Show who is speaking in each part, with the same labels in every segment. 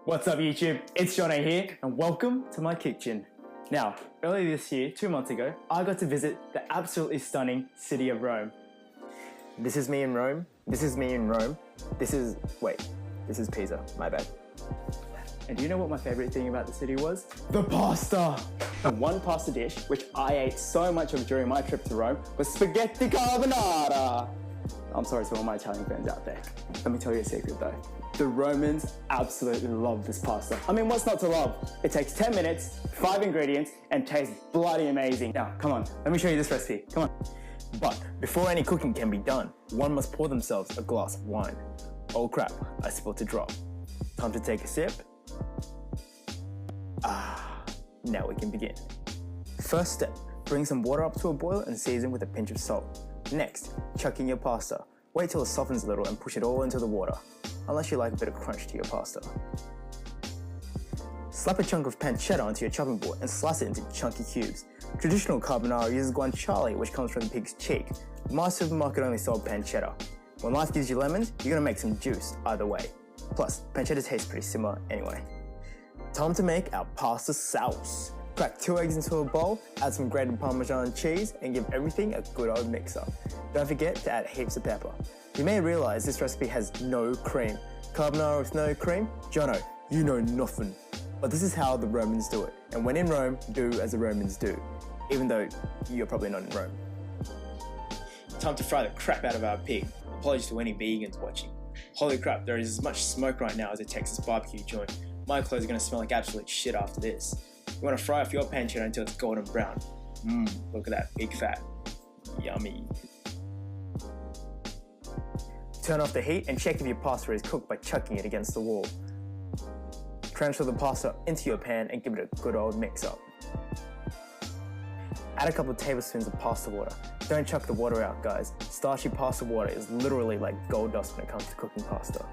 Speaker 1: What's up YouTube, it's Jono here and welcome to my kitchen. Now, earlier this year, 2 months ago, I got to visit the absolutely stunning city of Rome.
Speaker 2: This is me in Rome, this is me in Rome, this is Pisa, my bad.
Speaker 1: And do you know what my favorite thing about the city was? The pasta! The one pasta dish which I ate so much of during my trip to Rome was Spaghetti Carbonara! I'm sorry to all my Italian fans out there. Let me tell you a secret though. The Romans absolutely love this pasta. I mean, what's not to love? It takes 10 minutes, 5 ingredients, and tastes bloody amazing. Now, come on, let me show you this recipe, come on.
Speaker 2: But before any cooking can be done, one must pour themselves a glass of wine. Oh crap, I spilled a drop. Time to take a sip. Now we can begin. First step, bring some water up to a boil and season with a pinch of salt. Next, chuck in your pasta. Wait till it softens a little and push it all into the water, unless you like a bit of crunch to your pasta. Slap a chunk of pancetta onto your chopping board and slice it into chunky cubes. Traditional carbonara uses guanciale, which comes from the pig's cheek. My supermarket only sold pancetta. When life gives you lemons, you're gonna make some juice either way. Plus, pancetta tastes pretty similar anyway. Time to make our pasta sauce. Crack 2 eggs into a bowl, add some grated Parmesan cheese, and give everything a good old mix up. Don't forget to add heaps of pepper. You may realize this recipe has no cream. Carbonara with no cream? Jono, you know nothing. But this is how the Romans do it. And when in Rome, do as the Romans do. Even though you're probably not in Rome. Time to fry the crap out of our pig. Apologies to any vegans watching. Holy crap, there is as much smoke right now as a Texas barbecue joint. My clothes are gonna smell like absolute shit after this. You wanna fry off your pancetta until it's golden brown. Look at that big fat. Yummy. Turn off the heat and check if your pasta is cooked by chucking it against the wall. Transfer the pasta into your pan and give it a good old mix up. Add a couple of tablespoons of pasta water. Don't chuck the water out, guys. Starchy pasta water is literally like gold dust when it comes to cooking pasta.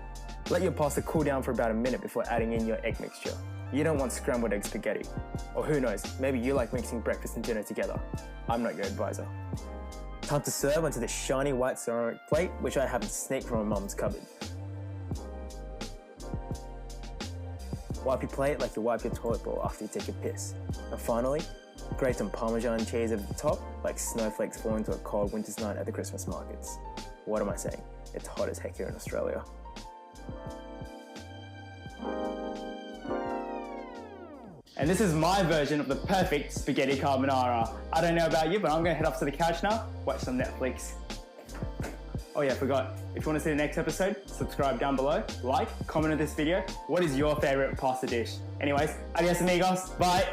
Speaker 2: Let your pasta cool down for about a minute before adding in your egg mixture. You don't want scrambled egg spaghetti. Or who knows, maybe you like mixing breakfast and dinner together. I'm not your advisor. Time to serve onto this shiny white ceramic plate, which I happened to sneak from my mum's cupboard. Wipe your plate like you wipe your toilet bowl after you take a piss. And finally, grate some Parmesan cheese over the top like snowflakes fall into a cold winter's night at the Christmas markets. What am I saying? It's hot as heck here in Australia.
Speaker 1: And this is my version of the perfect spaghetti carbonara. I don't know about you, but I'm gonna head off to the couch now, watch some Netflix. Oh yeah, I forgot. If you wanna see the next episode, subscribe down below, like, comment on this video. What is your favorite pasta dish? Anyways, adios amigos, bye.